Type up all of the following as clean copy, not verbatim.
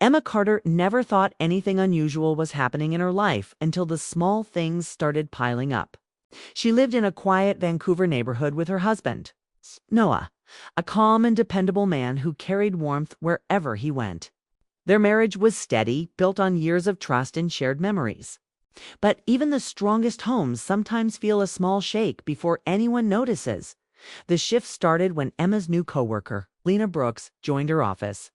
Emma Carter never thought anything unusual was happening in her life until the small things started piling up. She lived in a quiet Vancouver neighborhood with her husband, Noah, a calm and dependable man who carried warmth wherever he went. Their marriage was steady, built on years of trust and shared memories. But even the strongest homes sometimes feel a small shake before anyone notices. The shift started when Emma's new coworker, Lena Brooks, joined her office.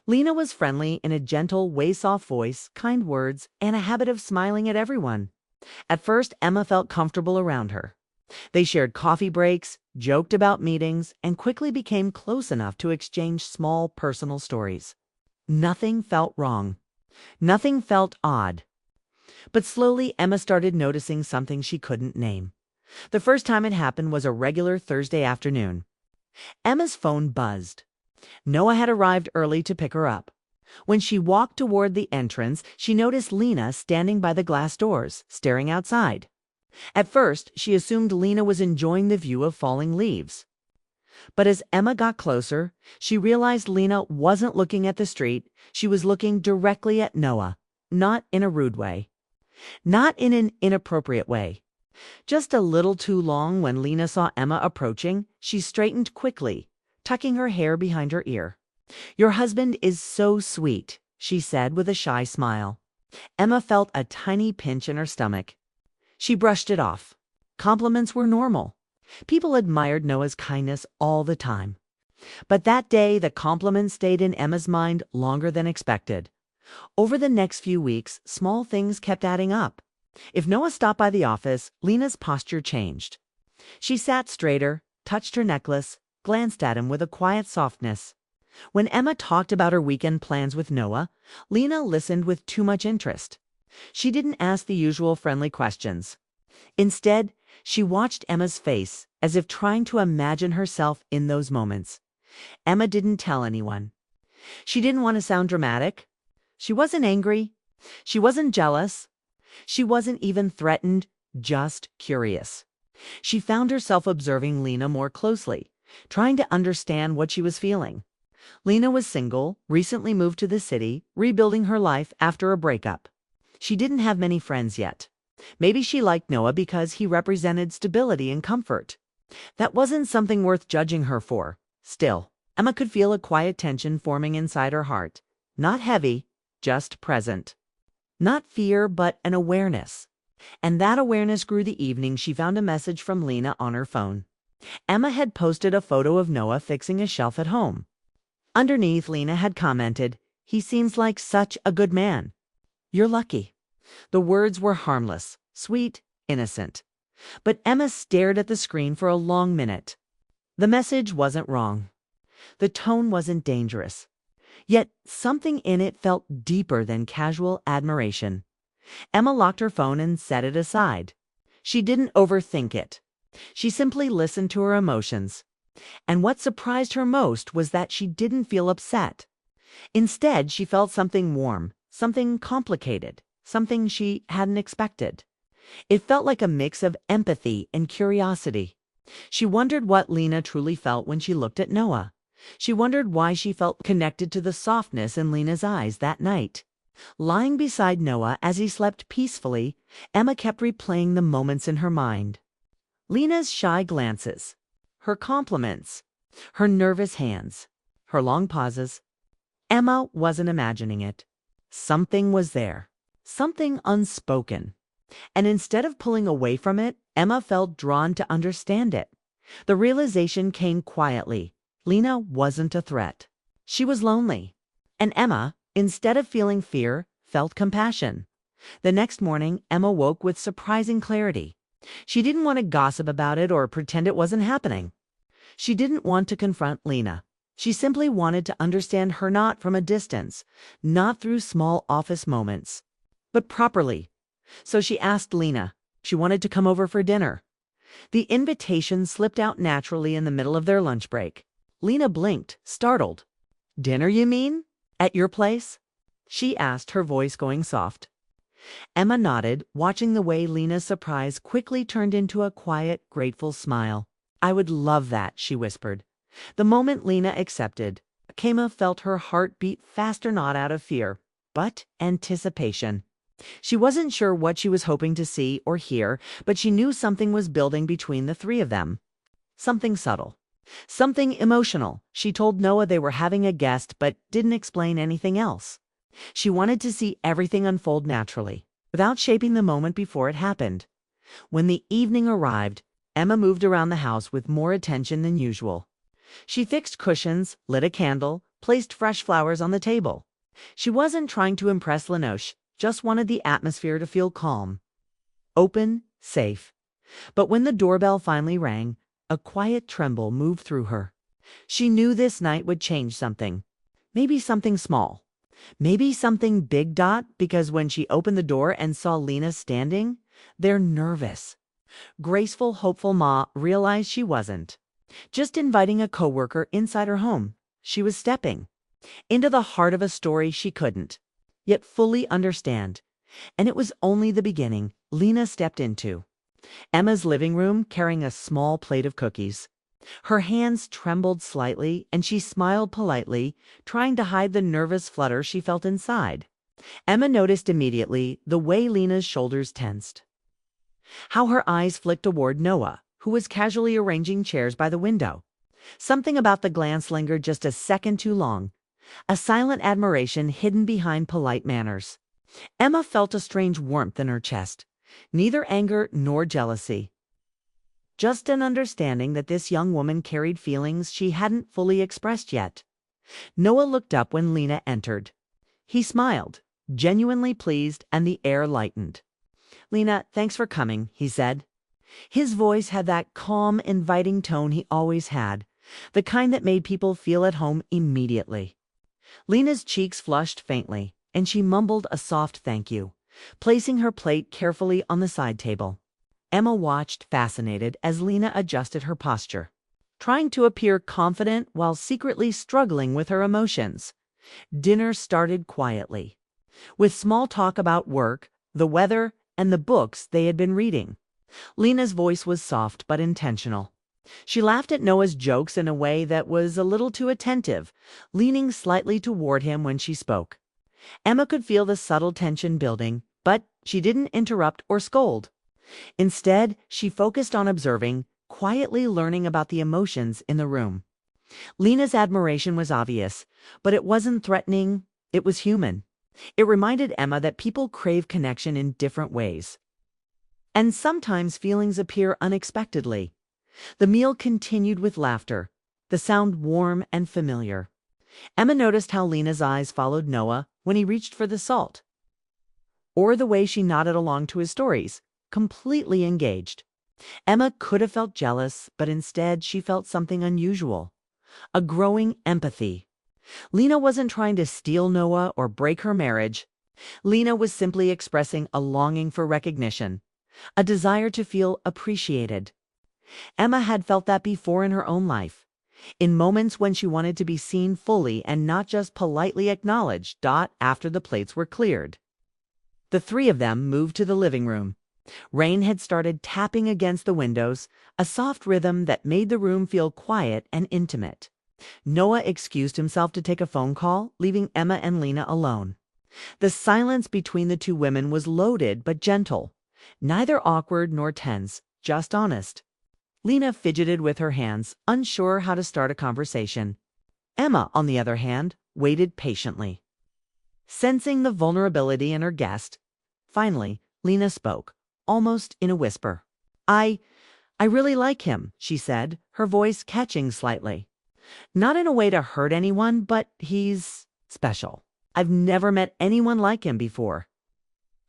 Lena was friendly in a gentle, way-soft voice, kind words, and a habit of smiling at everyone. At first, Emma felt comfortable around her. They shared coffee breaks, joked about meetings, and quickly became close enough to exchange small personal stories. Nothing felt wrong. Nothing felt odd. But slowly, Emma started noticing something she couldn't name. The first time it happened was a regular Thursday afternoon. Emma's phone buzzed. Noah had arrived early to pick her up. When she walked toward the entrance, she noticed Lena standing by the glass doors, staring outside. At first, she assumed Lena was enjoying the view of falling leaves. But as Emma got closer, she realized Lena wasn't looking at the street. She was looking directly at Noah, not in a rude way, not in an inappropriate way. Just a little too long. When Lena saw Emma approaching, she straightened quickly, tucking her hair behind her ear. "Your husband is so sweet," she said with a shy smile. Emma felt a tiny pinch in her stomach. She brushed it off. Compliments were normal. People admired Noah's kindness all the time. But that day, the compliments stayed in Emma's mind longer than expected. Over the next few weeks, small things kept adding up. If Noah stopped by the office, Lena's posture changed. She sat straighter, touched her necklace, glanced at him with a quiet softness. When Emma talked about her weekend plans with Noah, Lena listened with too much interest. She didn't ask the usual friendly questions. Instead, she watched Emma's face, as if trying to imagine herself in those moments. Emma didn't tell anyone. She didn't want to sound dramatic. She wasn't angry. She wasn't jealous. She wasn't even threatened, just curious. She found herself observing Lena more closely, trying to understand what she was feeling. Lena was single, recently moved to the city, rebuilding her life after a breakup. She didn't have many friends yet. Maybe she liked Noah because he represented stability and comfort. That wasn't something worth judging her for. Still, Emma could feel a quiet tension forming inside her heart. Not heavy, just present. Not fear, but an awareness. And that awareness grew the evening she found a message from Lena on her phone. Emma had posted a photo of Noah fixing a shelf at home. Underneath, Lena had commented, "He seems like such a good man. You're lucky." The words were harmless, sweet, innocent. But Emma stared at the screen for a long minute. The message wasn't wrong. The tone wasn't dangerous. Yet something in it felt deeper than casual admiration. Emma locked her phone and set it aside. She didn't overthink it. She simply listened to her emotions. And what surprised her most was that she didn't feel upset. Instead, she felt something warm, something complicated, something she hadn't expected. It felt like a mix of empathy and curiosity. She wondered what Lena truly felt when she looked at Noah. She wondered why she felt connected to the softness in Lena's eyes that night. Lying beside Noah as he slept peacefully, Emma kept replaying the moments in her mind. Lena's shy glances, her compliments, her nervous hands, her long pauses. Emma wasn't imagining it. Something was there, something unspoken. And instead of pulling away from it, Emma felt drawn to understand it. The realization came quietly. Lena wasn't a threat. She was lonely. And Emma, instead of feeling fear, felt compassion. The next morning, Emma woke with surprising clarity. She didn't want to gossip about it or pretend it wasn't happening. She didn't want to confront Lena. She simply wanted to understand her not from a distance, not through small office moments, but properly. So she asked Lena. She wanted to come over for dinner. The invitation slipped out naturally in the middle of their lunch break. Lena blinked, startled. "Dinner, you mean? At your place?" she asked, her voice going soft. Emma nodded, watching the way Lena's surprise quickly turned into a quiet, grateful smile. "I would love that," she whispered. The moment Lena accepted, Emma felt her heart beat faster, not out of fear, but anticipation. She wasn't sure what she was hoping to see or hear, but she knew something was building between the three of them. Something subtle. Something emotional. She told Noah they were having a guest, but didn't explain anything else. She wanted to see everything unfold naturally, without shaping the moment before it happened. When the evening arrived, Emma moved around the house with more attention than usual. She fixed cushions, lit a candle, placed fresh flowers on the table. She wasn't trying to impress Lenoche, just wanted the atmosphere to feel calm, open, safe. But when the doorbell finally rang, a quiet tremble moved through her. She knew this night would change something. Maybe something small. Maybe something big. Because when she opened the door and saw Lena standing, there nervous, graceful, hopeful Ma realized she wasn't just inviting a coworker inside her home. She was stepping into the heart of a story she couldn't yet fully understand. And it was only the beginning. Lena stepped into Emma's living room carrying a small plate of cookies. Her hands trembled slightly and she smiled politely, trying to hide the nervous flutter she felt inside. Emma noticed immediately the way Lena's shoulders tensed, how her eyes flicked toward Noah, who was casually arranging chairs by the window. Something about the glance lingered just a second too long, a silent admiration hidden behind polite manners. Emma felt a strange warmth in her chest, neither anger nor jealousy. Just an understanding that this young woman carried feelings she hadn't fully expressed yet. Noah looked up when Lena entered. He smiled, genuinely pleased, and the air lightened. "Lena, thanks for coming," he said. His voice had that calm, inviting tone he always had, the kind that made people feel at home immediately. Lena's cheeks flushed faintly, and she mumbled a soft thank you, placing her plate carefully on the side table. Emma watched, fascinated, as Lena adjusted her posture, trying to appear confident while secretly struggling with her emotions. Dinner started quietly, with small talk about work, the weather, and the books they had been reading. Lena's voice was soft but intentional. She laughed at Noah's jokes in a way that was a little too attentive, leaning slightly toward him when she spoke. Emma could feel the subtle tension building, but she didn't interrupt or scold. Instead, she focused on observing, quietly learning about the emotions in the room. Lena's admiration was obvious, but it wasn't threatening, it was human. It reminded Emma that people crave connection in different ways. And sometimes feelings appear unexpectedly. The meal continued with laughter, the sound warm and familiar. Emma noticed how Lena's eyes followed Noah when he reached for the salt, or the way she nodded along to his stories, completely engaged. Emma could have felt jealous, but instead she felt something unusual, a growing empathy. Lena wasn't trying to steal Noah or break her marriage. Lena was simply expressing a longing for recognition, a desire to feel appreciated. Emma had felt that before in her own life, in moments when she wanted to be seen fully and not just politely acknowledged. After the plates were cleared, the three of them moved to the living room. Rain had started tapping against the windows, a soft rhythm that made the room feel quiet and intimate. Noah excused himself to take a phone call, leaving Emma and Lena alone. The silence between the two women was loaded but gentle, neither awkward nor tense, just honest. Lena fidgeted with her hands, unsure how to start a conversation. Emma, on the other hand, waited patiently, sensing the vulnerability in her guest. Finally, Lena spoke, almost in a whisper. I really like him," she said, her voice catching slightly. "Not in a way to hurt anyone, but he's special. I've never met anyone like him before."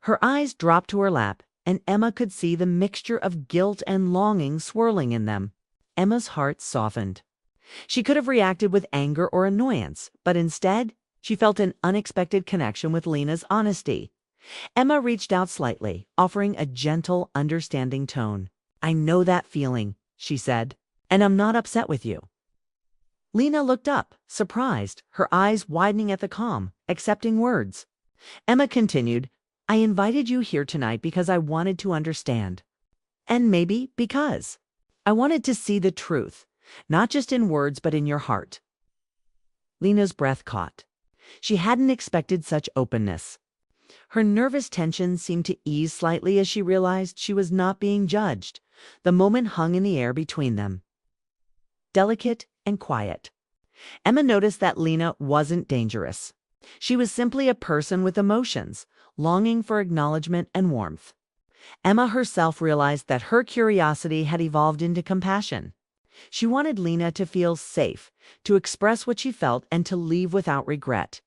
Her eyes dropped to her lap, and Emma could see the mixture of guilt and longing swirling in them. Emma's heart softened. She could have reacted with anger or annoyance, but instead, she felt an unexpected connection with Lena's honesty. Emma reached out slightly, offering a gentle, understanding tone. "I know that feeling," she said, "and I'm not upset with you." Lena looked up, surprised, her eyes widening at the calm, accepting words. Emma continued, "I invited you here tonight because I wanted to understand. And maybe because I wanted to see the truth, not just in words but in your heart." Lena's breath caught. She hadn't expected such openness. Her nervous tension seemed to ease slightly as she realized she was not being judged. The moment hung in the air between them, delicate and quiet. Emma noticed that Lena wasn't dangerous. She was simply a person with emotions, longing for acknowledgement and warmth. Emma herself realized that her curiosity had evolved into compassion. She wanted Lena to feel safe, to express what she felt, and to leave without regret.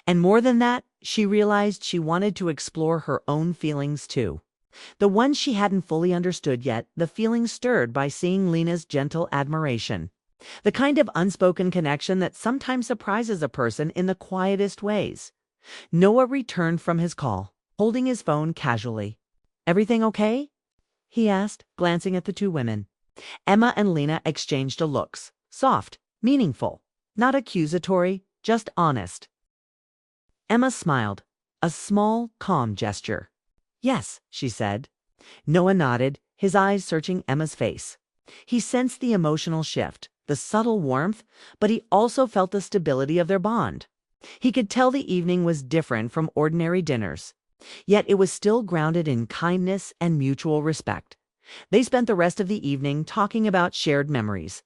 And more than that, she realized she wanted to explore her own feelings too. The ones she hadn't fully understood yet, the feelings stirred by seeing Lena's gentle admiration. The kind of unspoken connection that sometimes surprises a person in the quietest ways. Noah returned from his call, holding his phone casually. "Everything okay?" he asked, glancing at the two women. Emma and Lena exchanged looks, soft, meaningful, not accusatory, just honest. Emma smiled, a small, calm gesture. "Yes," she said. Noah nodded, his eyes searching Emma's face. He sensed the emotional shift, the subtle warmth, but he also felt the stability of their bond. He could tell the evening was different from ordinary dinners, yet it was still grounded in kindness and mutual respect. They spent the rest of the evening talking about shared memories,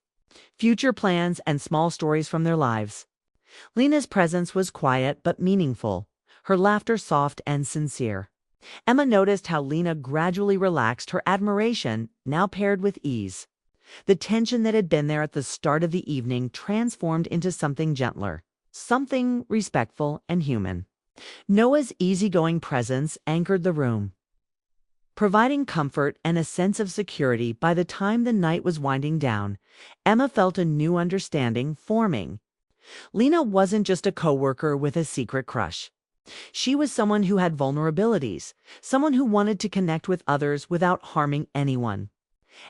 future plans, and small stories from their lives. Lena's presence was quiet but meaningful, her laughter soft and sincere. Emma noticed how Lena gradually relaxed, her admiration now paired with ease. The tension that had been there at the start of the evening transformed into something gentler, something respectful and human. Noah's easygoing presence anchored the room, providing comfort and a sense of security. By the time the night was winding down, Emma felt a new understanding forming. Lena wasn't just a coworker with a secret crush. She was someone who had vulnerabilities, someone who wanted to connect with others without harming anyone.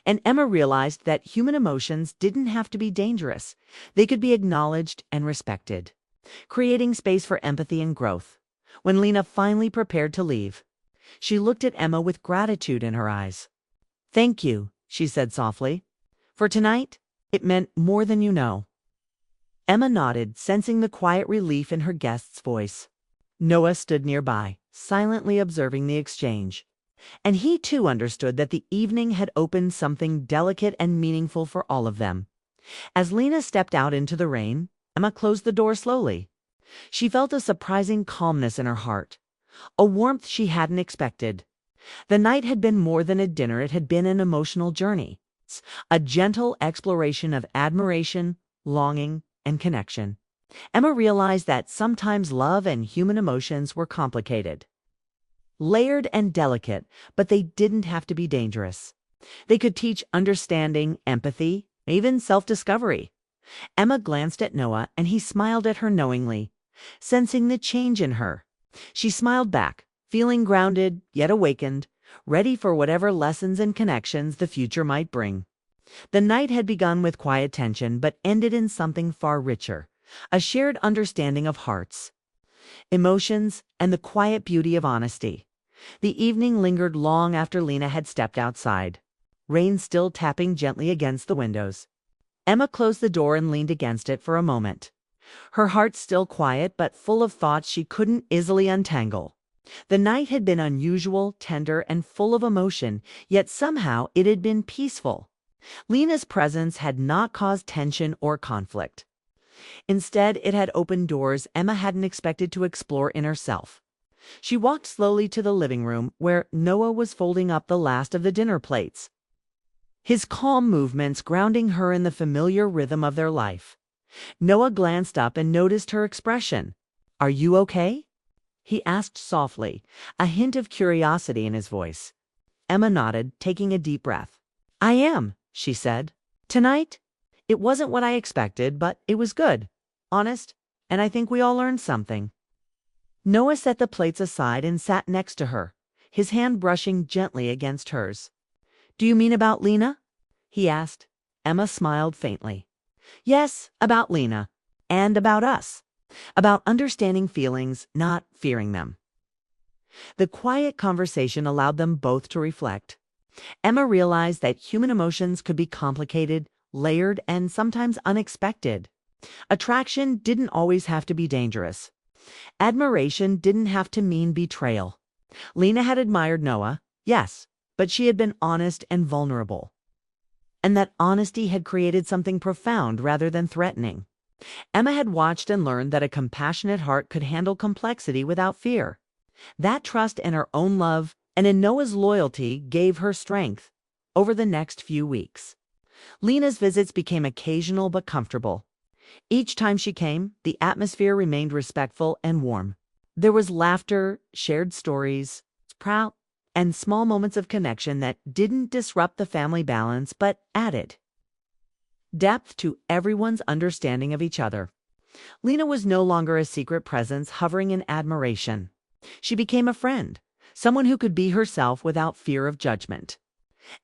And Emma realized that human emotions didn't have to be dangerous. They could be acknowledged and respected, creating space for empathy and growth. When Lena finally prepared to leave, she looked at Emma with gratitude in her eyes. "Thank you," she said softly. "For tonight, it meant more than you know." Emma nodded, sensing the quiet relief in her guest's voice. Noah stood nearby, silently observing the exchange. And he too understood that the evening had opened something delicate and meaningful for all of them. As Lena stepped out into the rain, Emma closed the door slowly. She felt a surprising calmness in her heart, a warmth she hadn't expected. The night had been more than a dinner, it had been an emotional journey, a gentle exploration of admiration, longing, and connection. Emma realized that sometimes love and human emotions were complicated, layered and delicate, but they didn't have to be dangerous. They could teach understanding, empathy, even self-discovery. Emma glanced at Noah, and he smiled at her knowingly, sensing the change in her. She smiled back, feeling grounded, yet awakened, ready for whatever lessons and connections the future might bring. The night had begun with quiet tension, but ended in something far richer, a shared understanding of hearts, emotions, and the quiet beauty of honesty. The evening lingered long after Lena had stepped outside, rain still tapping gently against the windows. Emma closed the door and leaned against it for a moment, her heart still quiet but full of thoughts she couldn't easily untangle. The night had been unusual, tender, and full of emotion, yet somehow it had been peaceful. Lena's presence had not caused tension or conflict. Instead, it had opened doors Emma hadn't expected to explore in herself. She walked slowly to the living room, where Noah was folding up the last of the dinner plates, his calm movements grounding her in the familiar rhythm of their life. Noah glanced up and noticed her expression. "Are you okay?" he asked softly, a hint of curiosity in his voice. Emma nodded, taking a deep breath. "I am," she said. "Tonight, it wasn't what I expected, but it was good, honest, and I think we all learned something." Noah set the plates aside and sat next to her, his hand brushing gently against hers. "Do you mean about Lena?" he asked. Emma smiled faintly. "Yes, about Lena, and about us. About understanding feelings, not fearing them." The quiet conversation allowed them both to reflect. Emma realized that human emotions could be complicated, layered, and sometimes unexpected. Attraction didn't always have to be dangerous. Admiration didn't have to mean betrayal. Lena had admired Noah, yes, but she had been honest and vulnerable. And that honesty had created something profound rather than threatening. Emma had watched and learned that a compassionate heart could handle complexity without fear. That trust in her own love and in Noah's loyalty gave her strength. Over the next few weeks, Lena's visits became occasional but comfortable. Each time she came, the atmosphere remained respectful and warm. There was laughter, shared stories, proud, and small moments of connection that didn't disrupt the family balance but added depth to everyone's understanding of each other. Lena was no longer a secret presence hovering in admiration. She became a friend, someone who could be herself without fear of judgment.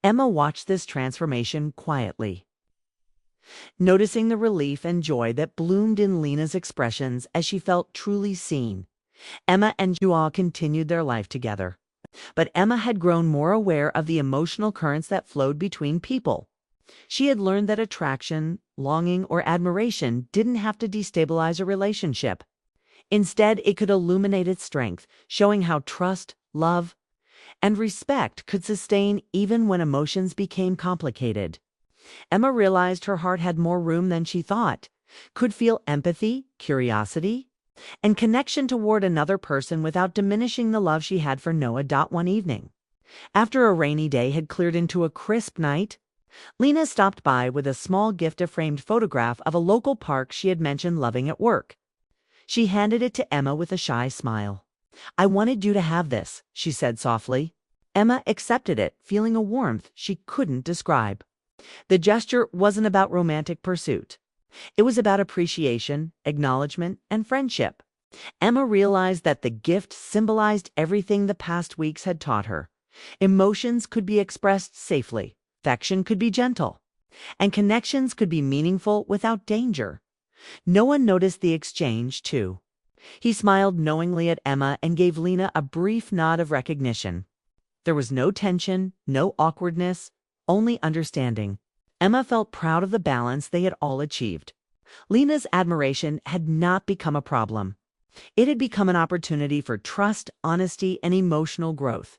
Emma watched this transformation quietly, noticing the relief and joy that bloomed in Lena's expressions as she felt truly seen. Emma and Joao continued their life together, but Emma had grown more aware of the emotional currents that flowed between people. She had learned that attraction, longing, or admiration didn't have to destabilize a relationship. Instead, it could illuminate its strength, showing how trust, love, and respect could sustain even when emotions became complicated. Emma realized her heart had more room than she thought, could feel empathy, curiosity, and connection toward another person without diminishing the love she had for Noah. One evening, after a rainy day had cleared into a crisp night, Lena stopped by with a small gift, a framed photograph of a local park she had mentioned loving at work. She handed it to Emma with a shy smile. "I wanted you to have this," she said softly. Emma accepted it, feeling a warmth she couldn't describe. The gesture wasn't about romantic pursuit. It was about appreciation, acknowledgement, and friendship. Emma realized that the gift symbolized everything the past weeks had taught her. Emotions could be expressed safely, affection could be gentle, and connections could be meaningful without danger. Noah noticed the exchange, too. He smiled knowingly at Emma and gave Lena a brief nod of recognition. There was no tension, no awkwardness, only understanding. Emma felt proud of the balance they had all achieved. Lena's admiration had not become a problem. It had become an opportunity for trust, honesty, and emotional growth.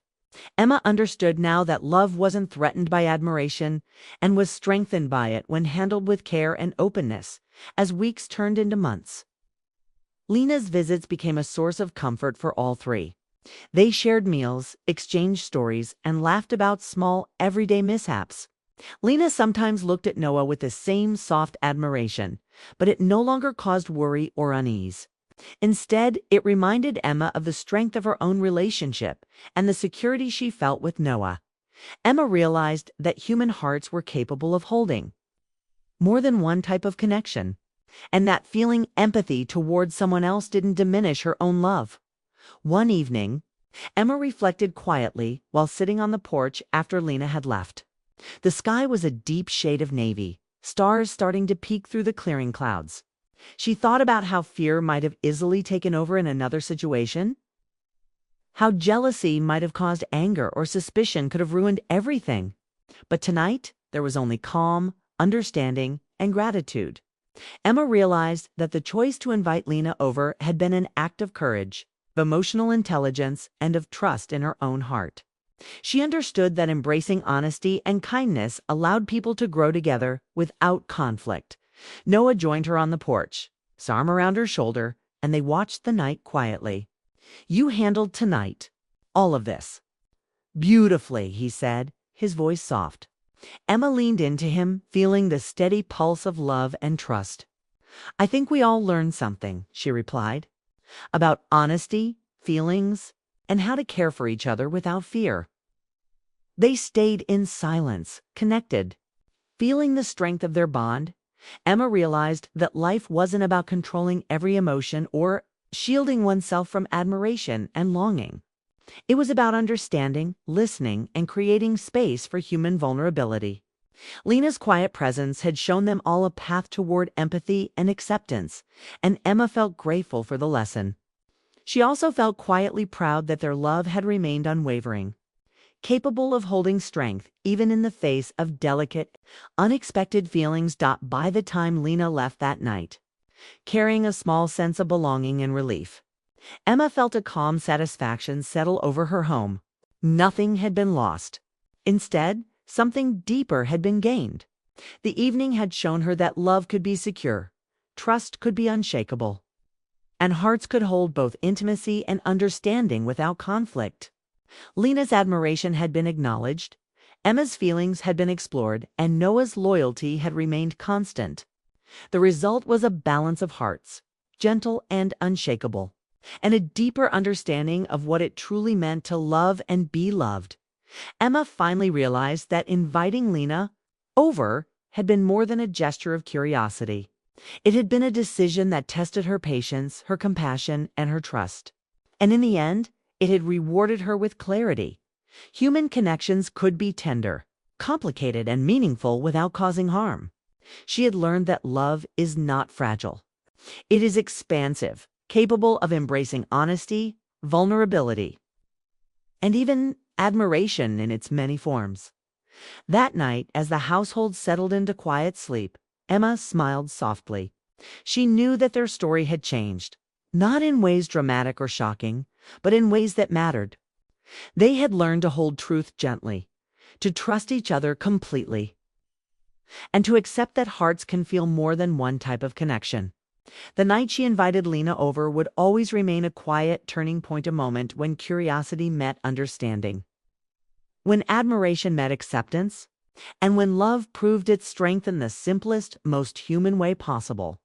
Emma understood now that love wasn't threatened by admiration and was strengthened by it when handled with care and openness. As weeks turned into months, Lena's visits became a source of comfort for all three. They shared meals, exchanged stories, and laughed about small, everyday mishaps. Lena sometimes looked at Noah with the same soft admiration, but it no longer caused worry or unease. Instead, it reminded Emma of the strength of her own relationship and the security she felt with Noah. Emma realized that human hearts were capable of holding more than one type of connection, and that feeling empathy towards someone else didn't diminish her own love. One evening, Emma reflected quietly while sitting on the porch after Lena had left. The sky was a deep shade of navy, stars starting to peek through the clearing clouds. She thought about how fear might have easily taken over in another situation, how jealousy might have caused anger or suspicion could have ruined everything. But tonight, there was only calm, understanding, and gratitude. Emma realized that the choice to invite Lena over had been an act of courage, of emotional intelligence, and of trust in her own heart. She understood that embracing honesty and kindness allowed people to grow together without conflict. Noah joined her on the porch, his arm around her shoulder, and they watched the night quietly. "You handled tonight, all of this, beautifully," he said, his voice soft. Emma leaned into him, feeling the steady pulse of love and trust. "I think we all learned something," she replied, "about honesty, feelings, and how to care for each other without fear." They stayed in silence, connected. Feeling the strength of their bond, Emma realized that life wasn't about controlling every emotion or shielding oneself from admiration and longing. It was about understanding, listening, and creating space for human vulnerability. Lena's quiet presence had shown them all a path toward empathy and acceptance, and Emma felt grateful for the lesson. She also felt quietly proud that their love had remained unwavering, capable of holding strength even in the face of delicate, unexpected feelings. By the time Lena left that night, carrying a small sense of belonging and relief. Emma felt a calm satisfaction settle over her home. Nothing had been lost. Instead, something deeper had been gained. The evening had shown her that love could be secure, trust could be unshakable, and hearts could hold both intimacy and understanding without conflict. Lena's admiration had been acknowledged, Emma's feelings had been explored, and Noah's loyalty had remained constant. The result was a balance of hearts, gentle and unshakable, and a deeper understanding of what it truly meant to love and be loved. Emma finally realized that inviting Lena over had been more than a gesture of curiosity. It had been a decision that tested her patience, her compassion, and her trust. And in the end, it had rewarded her with clarity. Human connections could be tender, complicated, and meaningful without causing harm. She had learned that love is not fragile. It is expansive, capable of embracing honesty, vulnerability, and even admiration in its many forms. That night, as the household settled into quiet sleep, Emma smiled softly. She knew that their story had changed, not in ways dramatic or shocking, but in ways that mattered. They had learned to hold truth gently, to trust each other completely, and to accept that hearts can feel more than one type of connection. The night she invited Lena over would always remain a quiet turning point, a moment when curiosity met understanding, when admiration met acceptance, and when love proved its strength in the simplest, most human way possible.